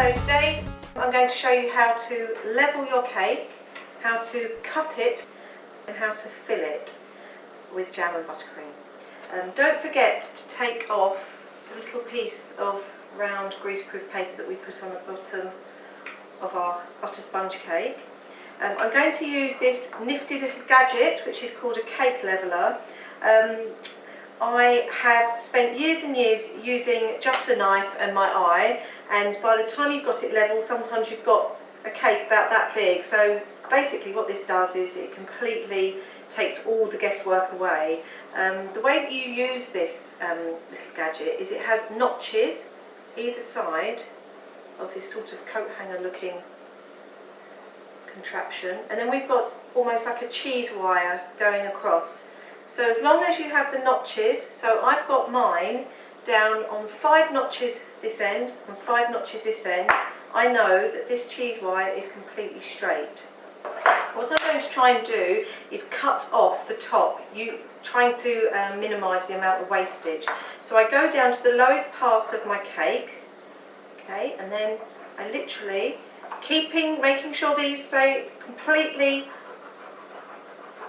So today I'm going to show you how to level your cake, how to cut it and how to fill it with jam and buttercream. Don't forget to take off the little piece of round greaseproof paper that we put on the bottom of our butter sponge cake. I'm going to use this nifty little gadget which is called a cake leveller. I have spent years and years using just a knife and my eye, and by the time you've got it level, sometimes you've got a cake about that big. So basically what this does is it completely takes all the guesswork away. The way that you use this little gadget is it has notches either side of this sort of coat hanger looking contraption, and then we've got almost like a cheese wire going across. So as long as you have the notches, so I've got mine down on 5 notches this end and 5 notches this end, I know that this cheese wire is completely straight. What I'm going to try and do is cut off the top, trying to minimise the amount of wastage. So I go down to the lowest part of my cake, okay, and then I literally, making sure these stay completely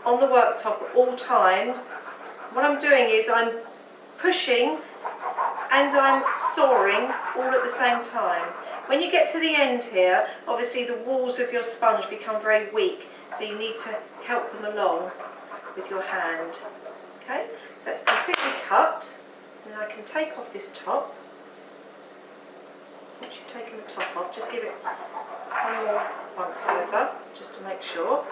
on the worktop at all times. What I'm doing is I'm pushing and I'm sawing all at the same time. When you get to the end here, obviously the walls of your sponge become very weak, so you need to help them along with your hand. Okay, so it's completely cut. Then I can take off this top. Once you've taken the top off, just give it one more once over, just to make sure.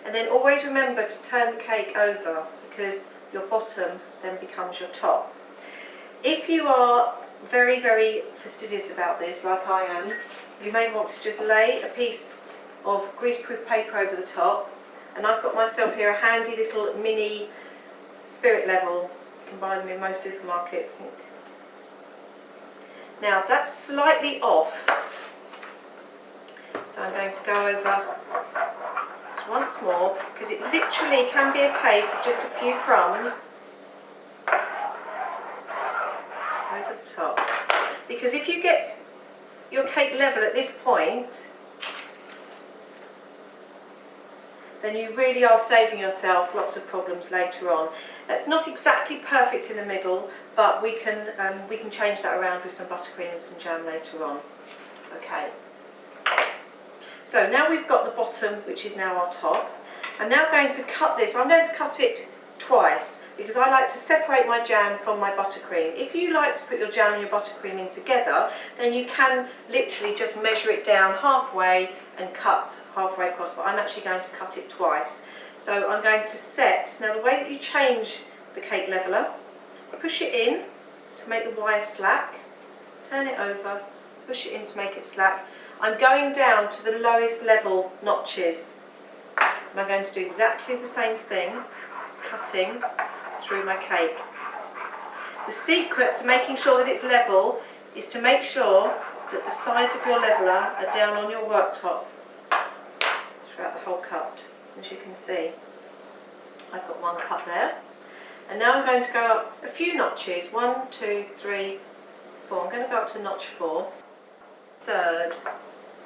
And then always remember to turn the cake over, because your bottom then becomes your top. If you are very, very fastidious about this, like I am, you may want to just lay a piece of greaseproof paper over the top. And I've got myself here a handy little mini spirit level. You can buy them in most supermarkets, I think. Now that's slightly off, so I'm going to go over once more, because it literally can be a case of just a few crumbs over the top. Because if you get your cake level at this point, then you really are saving yourself lots of problems later on. That's not exactly perfect in the middle, but we can change that around with some buttercream and some jam later on. Okay. So now we've got the bottom, which is now our top. I'm now going to cut this. I'm going to cut it twice because I like to separate my jam from my buttercream. If you like to put your jam and your buttercream in together, then you can literally just measure it down halfway and cut halfway across, but I'm actually going to cut it twice. So I'm going to set, now the way that you change the cake leveller, push it in to make the wire slack, turn it over, push it in to make it slack. I'm going down to the lowest level notches, and I'm going to do exactly the same thing, cutting through my cake. The secret to making sure that it's level is to make sure that the sides of your leveller are down on your worktop throughout the whole cut. As you can see, I've got one cut there, and now I'm going to go up a few notches, 1, 2, 3, 4. I'm going to go up to notch 4, third,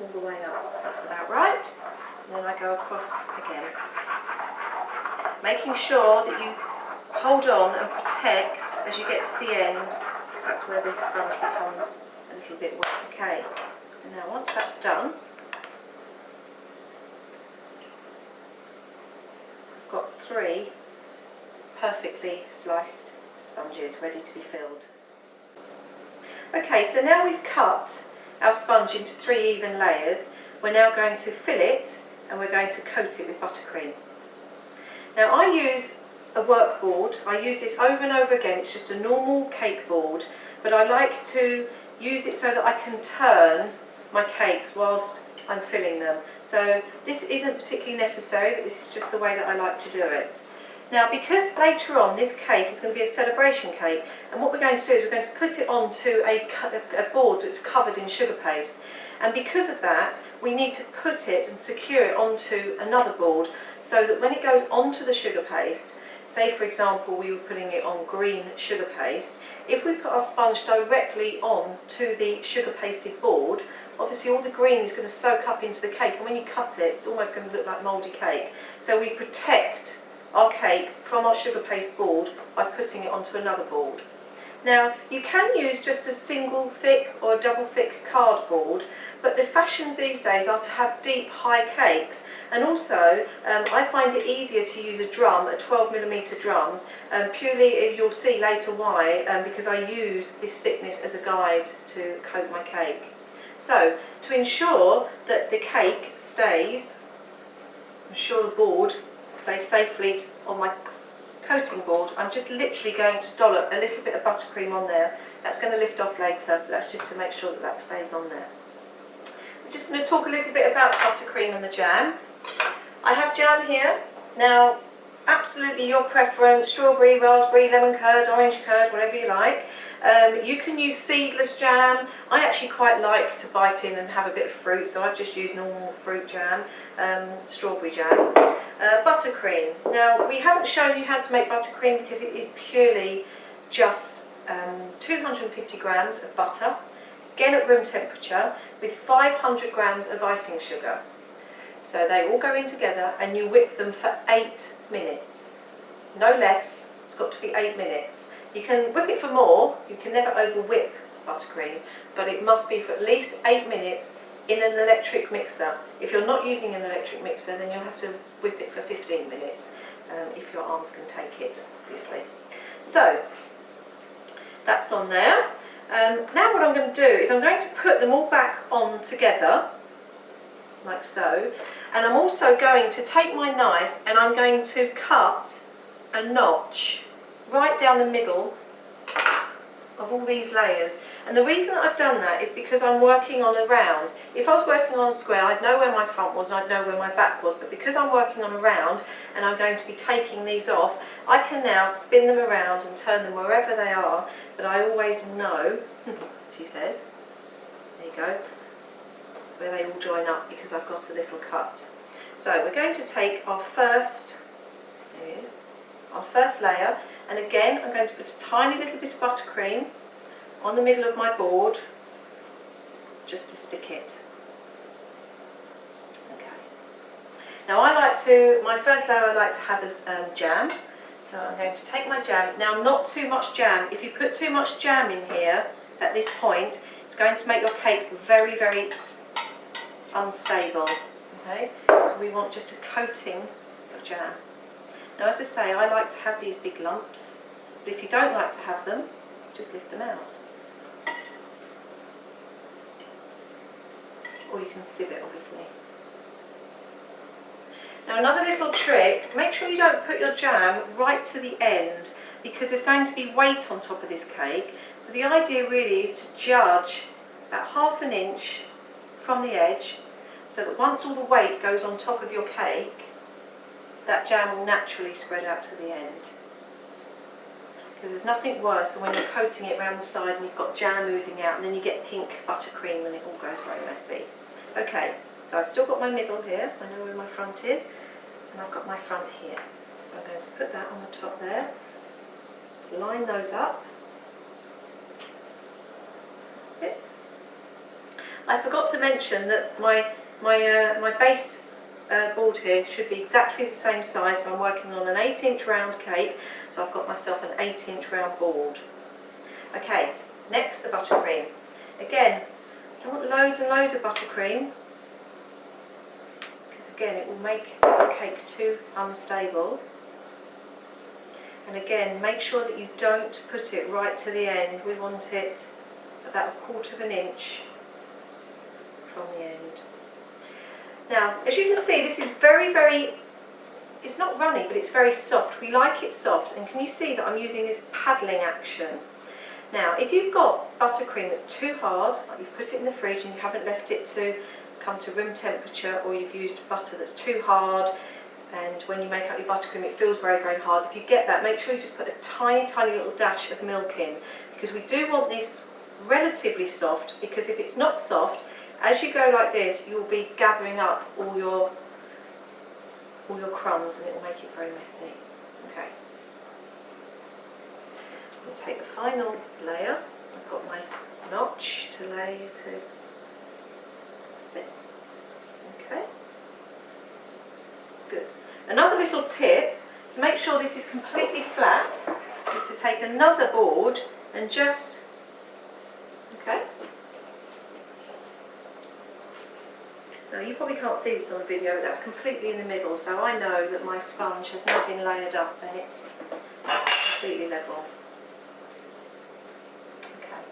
all the way up, that's about right, and then I go across again. Making sure that you hold on and protect as you get to the end, because that's where the sponge becomes a little bit wet. Okay, and now once that's done, I've got 3 perfectly sliced sponges ready to be filled. Okay, so now we've cut our sponge into 3 even layers. We're now going to fill it and we're going to coat it with buttercream. Now I use a work board. I use this over and over again. It's just a normal cake board, but I like to use it so that I can turn my cakes whilst I'm filling them. So this isn't particularly necessary, but this is just the way that I like to do it. Now, because later on this cake is going to be a celebration cake, and what we're going to do is we're going to put it onto a board that's covered in sugar paste, and because of that we need to put it and secure it onto another board so that when it goes onto the sugar paste, say for example we were putting it on green sugar paste, if we put our sponge directly on to the sugar pasted board, obviously all the green is going to soak up into the cake, and when you cut it, it's almost going to look like mouldy cake. So we protect our cake from our sugar paste board by putting it onto another board. Now, you can use just a single thick or a double thick cardboard, but the fashions these days are to have deep, high cakes, and also I find it easier to use a drum, a 12mm drum, purely, you'll see later why, because I use this thickness as a guide to coat my cake. So, to ensure that the cake stays, ensure the board stays safely on my coating board, I'm just literally going to dollop a little bit of buttercream on there. That's going to lift off later, but that's just to make sure that that stays on there. I'm just going to talk a little bit about buttercream and the jam. I have jam here. Now, absolutely your preference, strawberry, raspberry, lemon curd, orange curd, whatever you like. You can use seedless jam. I actually quite like to bite in and have a bit of fruit, so I've just used normal fruit jam, strawberry jam. Buttercream. Now, we haven't shown you how to make buttercream because it is purely just 250 grams of butter, again at room temperature, with 500 grams of icing sugar. So they all go in together and you whip them for 8 minutes. No less, it's got to be 8 minutes. You can whip it for more, you can never over whip buttercream, but it must be for at least 8 minutes in an electric mixer. If you're not using an electric mixer, then you'll have to whip it for 15 minutes, if your arms can take it, obviously. So, that's on there. Now what I'm going to do is I'm going to put them all back on together, like so, and I'm also going to take my knife and I'm going to cut a notch right down the middle of all these layers. And the reason that I've done that is because I'm working on a round. If I was working on a square, I'd know where my front was and I'd know where my back was, but because I'm working on a round and I'm going to be taking these off, I can now spin them around and turn them wherever they are, but I always know, she says, there you go, where they all join up because I've got a little cut. So we're going to take our first, there it is, our first layer, and again I'm going to put a tiny little bit of buttercream on the middle of my board just to stick it. Okay. Now my first layer I like to have as jam, so I'm going to take my jam. Now, not too much jam. If you put too much jam in here at this point, it's going to make your cake very, very unstable. Okay, so we want just a coating of jam. Now, as I say, I like to have these big lumps, but if you don't like to have them, just lift them out. Or you can sieve it, obviously. Now, another little trick, make sure you don't put your jam right to the end because there's going to be weight on top of this cake. So the idea really is to judge about ½ an inch from the edge, so that once all the weight goes on top of your cake, that jam will naturally spread out to the end. Because there's nothing worse than when you're coating it around the side and you've got jam oozing out and then you get pink buttercream and it all goes very messy. Okay, so I've still got my middle here, I know where my front is, and I've got my front here. So I'm going to put that on the top there, line those up. That's it. I forgot to mention that my base board here should be exactly the same size, so I'm working on an 8-inch round cake, so I've got myself an 8-inch round board. Okay, next the buttercream. Again, I don't want loads and loads of buttercream, because again it will make the cake too unstable. And again, make sure that you don't put it right to the end. We want it about ½ an inch from the end. Now, as you can see, this is very, very, it's not runny, but it's very soft. We like it soft, and can you see that I'm using this paddling action? Now, if you've got buttercream that's too hard, like you've put it in the fridge and you haven't left it to come to room temperature, or you've used butter that's too hard, and when you make up your buttercream it feels very, very hard, if you get that, make sure you just put a tiny, tiny little dash of milk in, because we do want this relatively soft, because if it's not soft, as you go like this, you'll be gathering up all your crumbs and it will make it very messy. Okay, and take the final layer. I've got my notch to lay to. Okay, good. Another little tip to make sure this is completely flat is to take another board and just, okay. Now you probably can't see this on the video, but that's completely in the middle, so I know that my sponge has now been layered up and it's completely level. Okay.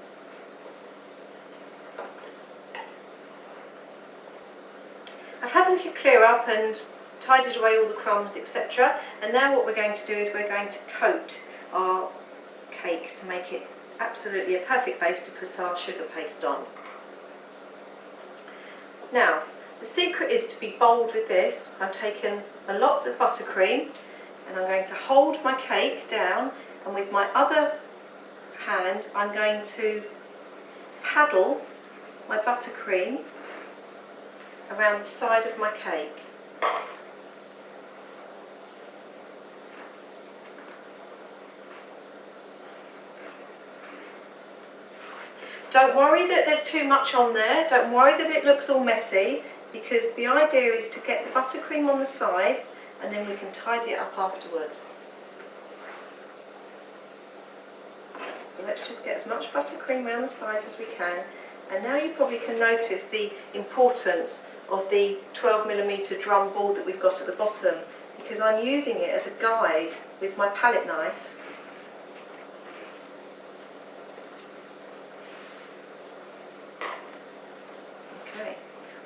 I've had a little clear up and tidied away all the crumbs, etc. And now what we're going to do is we're going to coat our cake to make it absolutely a perfect base to put our sugar paste on. Now, the secret is to be bold with this. I've taken a lot of buttercream and I'm going to hold my cake down, and with my other hand I'm going to paddle my buttercream around the side of my cake. Don't worry that there's too much on there, don't worry that it looks all messy, because the idea is to get the buttercream on the sides and then we can tidy it up afterwards. So let's just get as much buttercream around the sides as we can. And now you probably can notice the importance of the 12mm drum board that we've got at the bottom, because I'm using it as a guide with my palette knife. Okay.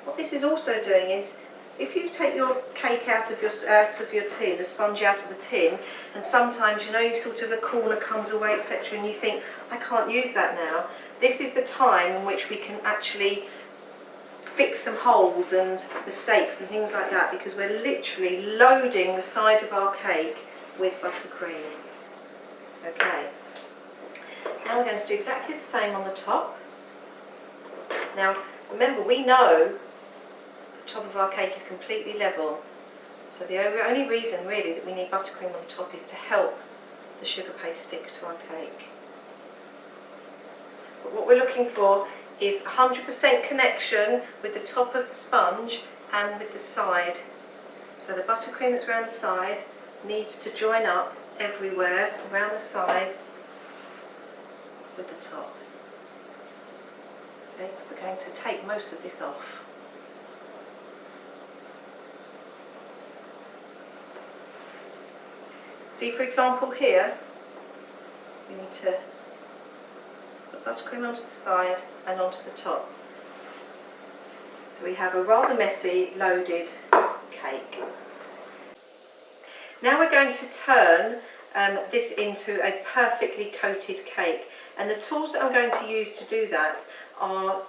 What this is also doing is, if you take your cake out of your tin, the sponge out of the tin, and sometimes, you know, you sort of a corner comes away, etc., and you think, I can't use that now, this is the time in which we can actually fix some holes and mistakes and things like that, because we're literally loading the side of our cake with buttercream. Okay, now we're going to do exactly the same on the top. Now remember, we know the top of our cake is completely level, so the only reason really that we need buttercream on the top is to help the sugar paste stick to our cake. But what we're looking for is 100% connection with the top of the sponge and with the side. So the buttercream that's around the side needs to join up everywhere around the sides with the top. Okay, so we're going to take most of this off. See, for example, here we need to put buttercream onto the side and onto the top. So we have a rather messy, loaded cake. Now we're going to turn this into a perfectly coated cake, and the tools that I'm going to use to do that are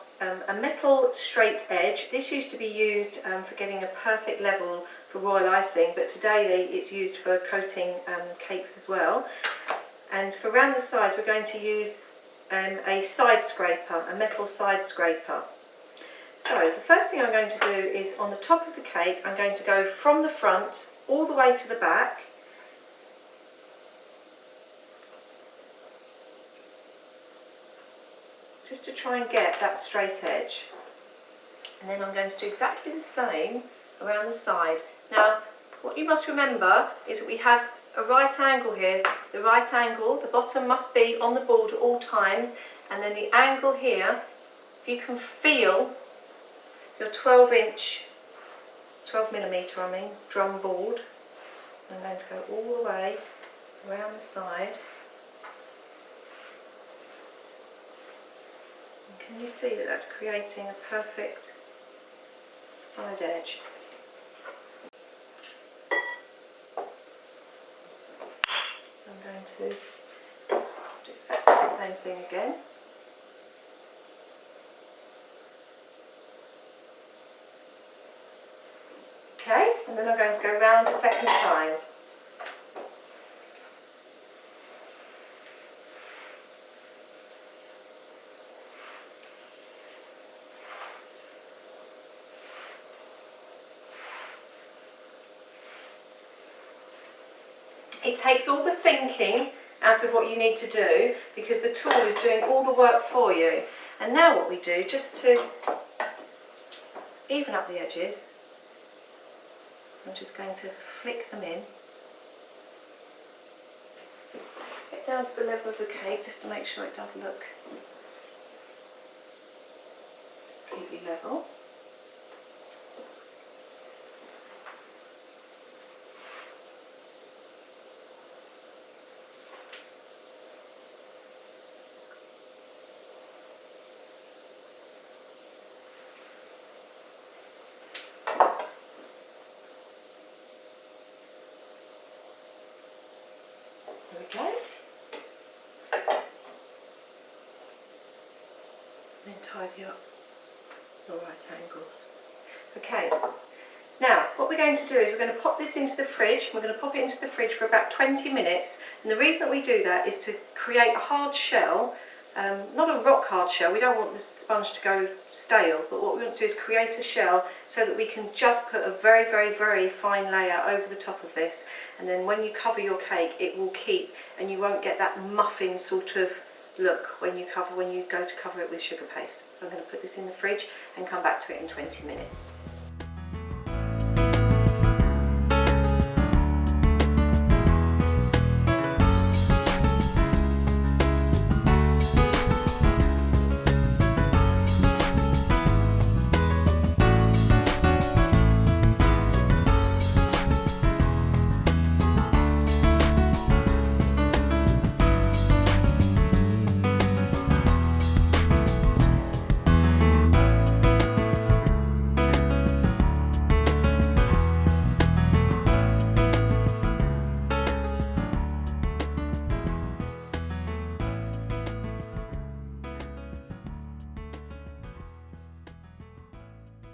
a metal straight edge. This used to be used for getting a perfect level for royal icing, but today it's used for coating cakes as well. And for around the sides we're going to use a side scraper, a metal side scraper. So the first thing I'm going to do is, on the top of the cake, I'm going to go from the front all the way to the back. Just to try and get that straight edge. And then I'm going to do exactly the same around the side. Now, what you must remember is that we have a right angle here. The right angle, the bottom must be on the board at all times, and then the angle here, if you can feel your 12mm drum board, I'm going to go all the way around the side. And can you see that that's creating a perfect side edge? I'm going to do exactly the same thing again. Okay, and then I'm going to go round a second time. It takes all the thinking out of what you need to do, because the tool is doing all the work for you. And now what we do, just to even up the edges, I'm just going to flick them in. Get down to the level of the cake just to make sure it does look completely level. There we go. Then tidy up the right angles. Okay, now what we're going to do is we're going to pop this into the fridge. We're going to pop it into the fridge for about 20 minutes, and the reason that we do that is to create a hard shell, not a rock hard shell. We don't want the sponge to go stale, but what we want to do is create a shell so that we can just put a very, very, very fine layer over the top of this, and then when you cover your cake it will keep, and you won't get that muffin sort of look when you go to cover it with sugar paste. So I'm going to put this in the fridge and come back to it in 20 minutes.